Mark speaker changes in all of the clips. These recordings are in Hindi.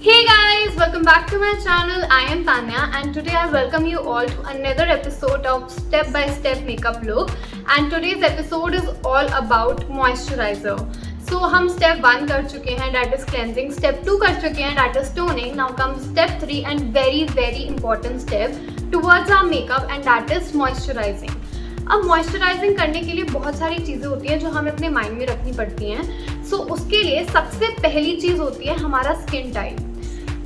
Speaker 1: Hey guys, welcome back to my channel. I am Tanya and today I welcome you all to another episode of Step by Step Makeup Look, and today's episode is all about moisturizer. So हम step 1 कर चुके हैं, that is cleansing. Step 2 कर चुके हैं, that is toning. Now comes step 3 and very important step towards our makeup, and that is moisturizing. अब मॉइस्चराइजिंग करने के लिए बहुत सारी चीज़ें होती हैं जो हमें अपने माइंड में रखनी पड़ती हैं। सो उसके लिए सबसे पहली चीज़ होती है हमारा स्किन टाइप।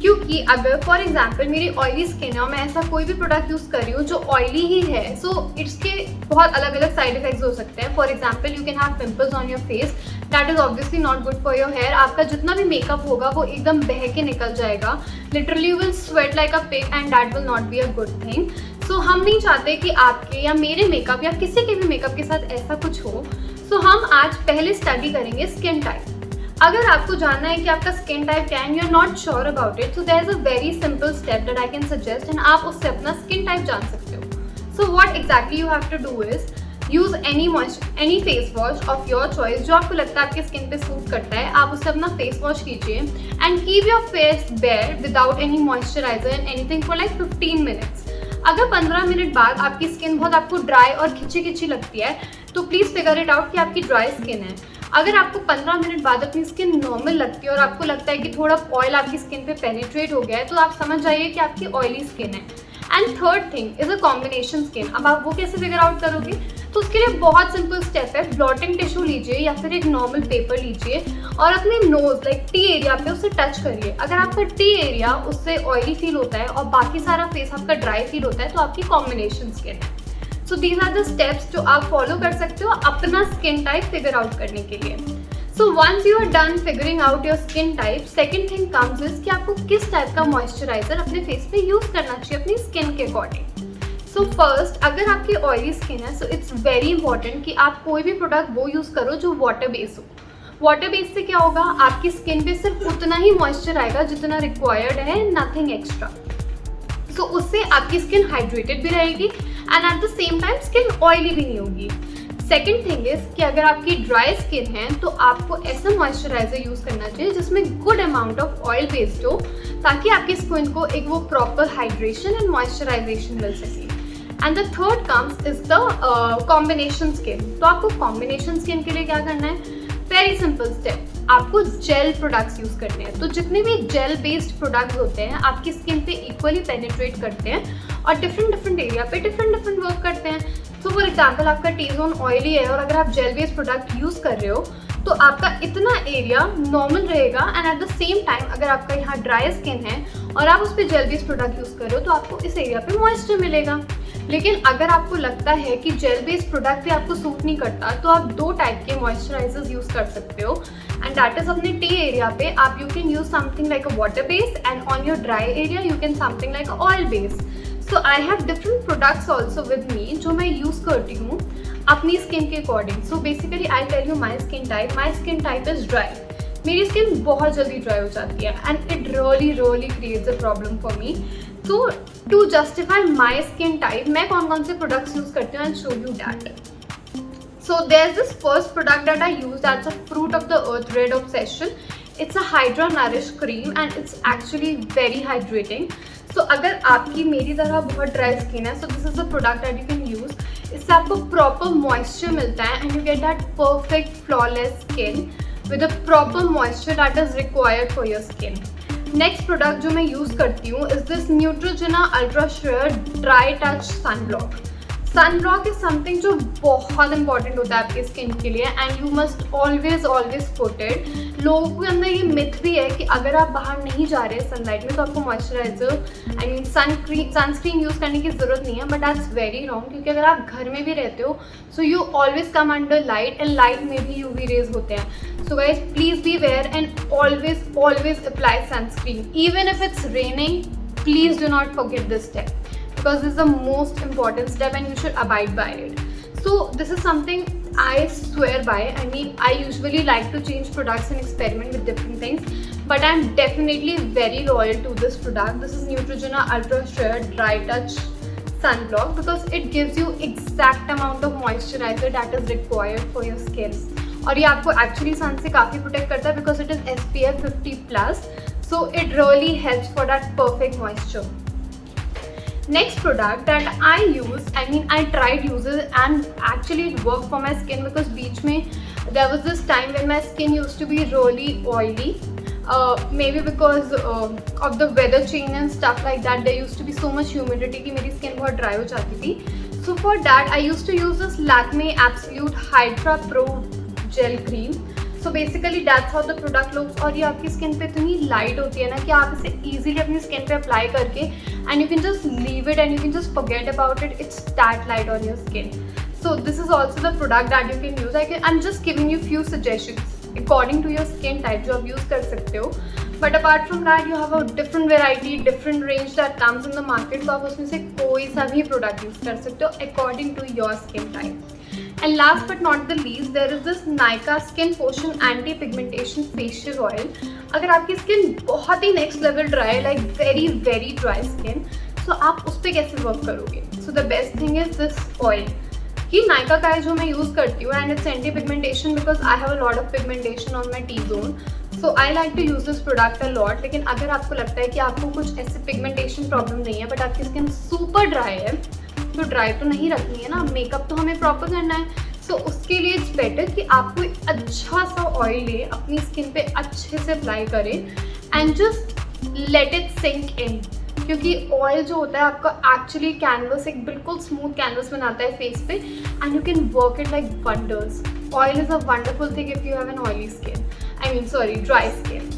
Speaker 1: क्योंकि अगर फॉर एग्जांपल मेरी ऑयली स्किन है और मैं ऐसा कोई भी प्रोडक्ट यूज़ कर रही हूँ जो ऑयली ही है, सो इसके बहुत अलग अलग साइड इफेक्ट्स हो सकते हैं। For example you can have pimples on your face, that is obviously not good for your hair. आपका जितना भी मेकअप होगा वो एकदम बह के निकल जाएगा, literally you will sweat like a pig and that will not be a good thing. So हम नहीं चाहते कि आपके या मेरे मेकअप या किसी के भी मेकअप के साथ ऐसा कुछ हो। सो हम आज पहले स्टडी करेंगे स्किन टाइप। अगर आपको जानना है कि आपका स्किन टाइप क्या है, you are not sure about it, so there is a very simple step that I can suggest and आप उससे अपना स्किन टाइप जान सकते हो। So what exactly you have to do is use any face wash of your choice जो आपको लगता है आपके स्किन पे सूट करता है। आप उससे अपना फेस वॉश कीजिए and keep your face bare without any moisturiser and anything for like 15 minutes. अगर 15 मिनट बाद आपकी स्किन बहुत आपको ड्राई और खिंची लगती है तो प्लीज़ फिगर इट आउट कि आपकी ड्राई स्किन है। अगर आपको 15 मिनट बाद अपनी स्किन नॉर्मल लगती है और आपको लगता है कि थोड़ा ऑयल आपकी स्किन पे पेनिट्रेट हो गया है तो आप समझ जाइए कि आपकी ऑयली स्किन है। And third thing is a combination skin. अब आप वो कैसे फिगर आउट करोगे? तो उसके लिए बहुत सिंपल स्टेप है। ब्लॉटिंग टिश्यू लीजिए या फिर एक नॉर्मल पेपर लीजिए और अपने नोज लाइक टी एरिया पे उससे टच करिए। अगर आपका टी एरिया उससे ऑयली फील होता है और बाकी सारा फेस आपका ड्राई फील होता है तो आपकी कॉम्बिनेशन स्किन है। So these are the steps जो आप फॉलो कर सकते हो अपना स्किन टाइप फिगर आउट करने के लिए। So once you are done figuring out your skin type, second thing comes is कि आपको किस टाइप का मॉइस्चराइजर अपने फेस पे यूज करना चाहिए अपनी स्किन के अकॉर्डिंग। सो फर्स्ट, अगर आपकी ऑयली स्किन है सो इट्स वेरी इंपॉर्टेंट कि आप कोई भी प्रोडक्ट वो यूज़ करो जो वाटर बेस हो। वाटर बेस से क्या होगा, आपकी स्किन पे सिर्फ उतना ही मॉइस्चर आएगा जितना रिक्वायर्ड है, नथिंग एक्स्ट्रा। सो उससे आपकी स्किन हाइड्रेटेड भी रहेगी and at the same time skin oily भी नहीं होगी। सेकेंड थिंग इज कि अगर आपकी ड्राई स्किन है तो आपको ऐसा मॉइस्चराइजर यूज़ करना चाहिए जिसमें good amount of oil based हो ताकि आपकी स्किन को एक वो प्रॉपर हाइड्रेशन एंड मॉइस्चराइजेशन मिल सके। And the third comes is the combination skin. तो आपको कॉम्बिनेशन स्किन के लिए क्या करना है? वेरी सिंपल स्टेप, आपको जेल प्रोडक्ट्स यूज़ करने हैं। तो जितने भी जेल बेस्ड प्रोडक्ट्स होते हैं आपकी स्किन पे इक्वली पेनिट्रेट करते हैं और डिफरेंट एरिया पे डिफरेंट वर्क करते हैं। सो फॉर एग्जाम्पल आपका टी जोन ऑयली है और अगर आप जेल बेस्ड प्रोडक्ट यूज़ कर रहे हो तो आपका इतना एरिया नॉर्मल रहेगा and at the same time अगर आपका यहाँ ड्राई स्किन है और आप उस पर जेल बेस्ड प्रोडक्ट यूज़ कर रहे हो तो आपको इस एरिया पे मॉइस्चर मिलेगा। लेकिन अगर आपको लगता है कि जेल बेस्ड प्रोडक्ट भी आपको सूट नहीं करता तो आप दो टाइप के मॉइस्चराइजर्स यूज़ कर सकते हो एंड दैट इज अपने टी एरिया पे आप you can use something like a water base and on your dry area you can something like a oil base. So I have different products also with me जो मैं यूज़ करती हूँ अपनी स्किन के according. So basically I tell you my skin type. My skin type is dry. मेरी स्किन बहुत जल्दी ड्राई हो जाती है and it really creates a problem for me. तो to justify my skin type मैं कौन से प्रोडक्ट्स यूज करती हूँ and show you that. So there's this first product that I use, that's a fruit of the earth red obsession. It's a Hydra Nourish cream and it's actually very hydrating. So अगर आपकी मेरी तरह बहुत ड्राई स्किन है, so this is the product that you can use. इससे आपको प्रॉपर मॉइस्चर मिलता है and you get that perfect flawless skin with a proper moisture that is required for your skin. Next product जो मैं यूज़ करती हूँ is this Neutrogena ultra sure dry touch sunblock. Sunblock is something जो बहुत इंपॉर्टेंट होता है आपकी स्किन के लिए and you must always put it. लोगों के अंदर ये मिथ भी है कि अगर आप बाहर नहीं जा रहे सनलाइट में तो आपको moisturiser I mean sunscreen use करने की ज़रूरत नहीं है, बट दैट्स वेरी रॉन्ग। क्योंकि अगर आप घर में भी रहते हो so you always come under light and light में भी यूवी रेज होते हैं। So guys please beware and always apply sunscreen even if it's raining. Please do not forget this step because this is the most important step and you should abide by it. So this is something I swear by. I mean, I usually like to change products and experiment with different things, but I'm definitely very loyal to this product. This is Neutrogena Ultra Sheer Dry Touch Sunblock because it gives you exact amount of moisturizer that is required for your skin. और ये आपको एक्चुअली सन से काफ़ी प्रोटेक्ट करता है because it is SPF 50+. so it really helps for that perfect moisture. Next product that I use, I tried using and actually it worked for my skin, because beach mein there was this time when my skin used to be really oily. Maybe because of the weather change and stuff like that, there used to be so much humidity कि मेरी skin बहुत dry हो जाती थी. So for that I used to use this Lakme Absolute Hydra Pro Gel Cream. So basically that's how the product looks. और ये आपकी skin पे इतनी light होती है ना कि आप इसे easily अपनी skin पे apply करके and you can just leave it and you can just forget about it. It's that light on your skin. So this is also the product that you can use. I'm just giving you few suggestions according to your skin type जो आप use कर सकते हो. But apart from that, you have a different variety, different range that comes in the market. तो आप उसमें से कोई सा भी product use कर सकते हो according to your skin type. And last but not the least, there is this Nykaa Skin Potion Anti Pigmentation Facial Oil. अगर आपकी skin बहुत ही next level dry, like very very dry skin, so आप उस पे कैसे work करोगे? So the best thing is this oil. कि नायका का है जो मैं यूज़ करती हूँ and it's anti pigmentation because I have a lot of pigmentation on my T-zone. So I like to use this product a lot. लेकिन अगर आपको लगता है कि आपको कुछ ऐसे pigmentation problem नहीं है but आपकी skin super dry है, तो ड्राई तो नहीं रखनी है ना, मेकअप तो हमें प्रॉपर करना है. सो उसके लिए इट्स बेटर कि आप कोई अच्छा सा ऑयल ले, अपनी स्किन पे अच्छे से अप्लाई करें and just let it sink in. क्योंकि ऑयल जो होता है आपका एक्चुअली कैनवस, एक बिल्कुल स्मूथ कैनवस बनाता है फेस पे and you can work it like wonders. Oil is a wonderful thing if you have an oily skin, dry skin.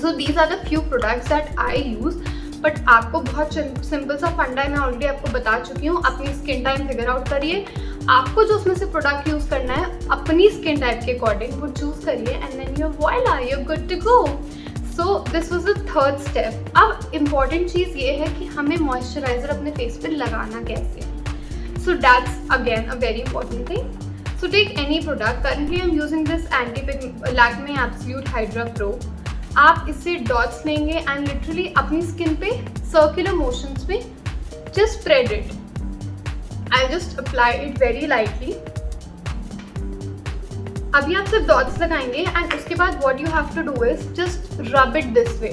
Speaker 1: So these are the few products that I use. But आपको बहुत सिंपल सा फंडा है, मैं ऑलरेडी आपको बता चुकी हूँ. अपनी स्किन टाइप फिगर आउट करिए, आपको जो उसमें से प्रोडक्ट यूज़ करना है अपनी स्किन टाइप के अकॉर्डिंग वो चूज़ करिए and then you voila, you are good to go. So this was the third step. अब इम्पॉर्टेंट चीज़ ये है कि हमें मॉइस्चराइज़र अपने फेस पे लगाना कैसे. So that's again a very important thing. So take any product. Currently I am using this Lakme absolute hydra pro. आप इससे डॉट्स लेंगे एंड लिटरली अपनी स्किन पे सर्कुलर मोशंस में just spread it. I just apply it very lightly. अभी आप सिर्फ डॉट्स लगाएंगे एंड उसके बाद what you have to do is just rub it this way.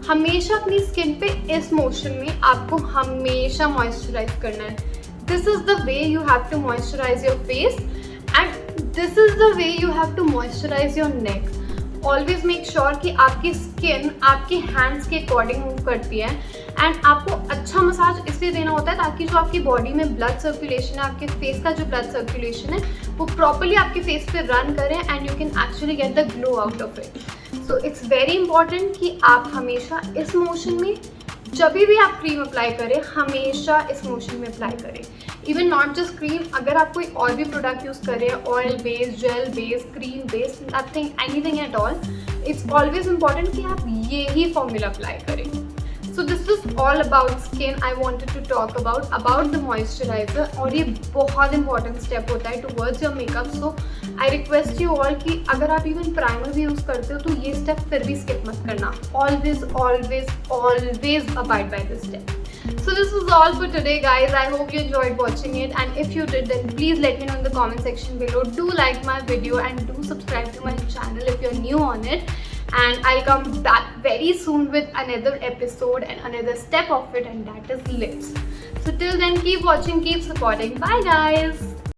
Speaker 1: हमेशा अपनी स्किन पे इस मोशन में आपको हमेशा मॉइस्चराइज करना है. This is the way you have to moisturise your face and this is the way you have to moisturise your neck. Always make sure कि आपकी स्किन आपके हैंड्स के अकॉर्डिंग मूव करती है एंड आपको अच्छा मसाज इसलिए देना होता है ताकि जो आपकी बॉडी में ब्लड सर्कुलेशन है, आपके फेस का जो ब्लड सर्कुलेशन है वो प्रॉपरली आपके फेस पे रन करें and you can actually get the glow out of it. So it's very important कि आप हमेशा इस मोशन में जब भी आप क्रीम अप्लाई करें हमेशा इस मोशन में अप्लाई करें. इवन नॉट जस्ट क्रीम, अगर आप कोई और भी प्रोडक्ट यूज़ करें, oil based, gel based, cream based, nothing anything at all, it's always important कि आप ये ही फॉर्मूला अप्लाई करें. So this is all about skin. I wanted to talk about the moisturiser. और ये बहुत इंपॉर्टेंट स्टेप होता है towards your makeup. So I request you all कि अगर आप इवन प्राइमर भी यूज़ करते हो तो ये स्टेप फिर भी स्किप मत करना. Always always always abide by this step. So this was all for today guys. I hope you enjoyed watching it and if you did then please let me know in the comment section below. Do like my video and do subscribe to my channel if you're new on it. And I'll come back very soon with another episode and another step of it and that is lips. So till then keep watching, keep supporting. Bye guys.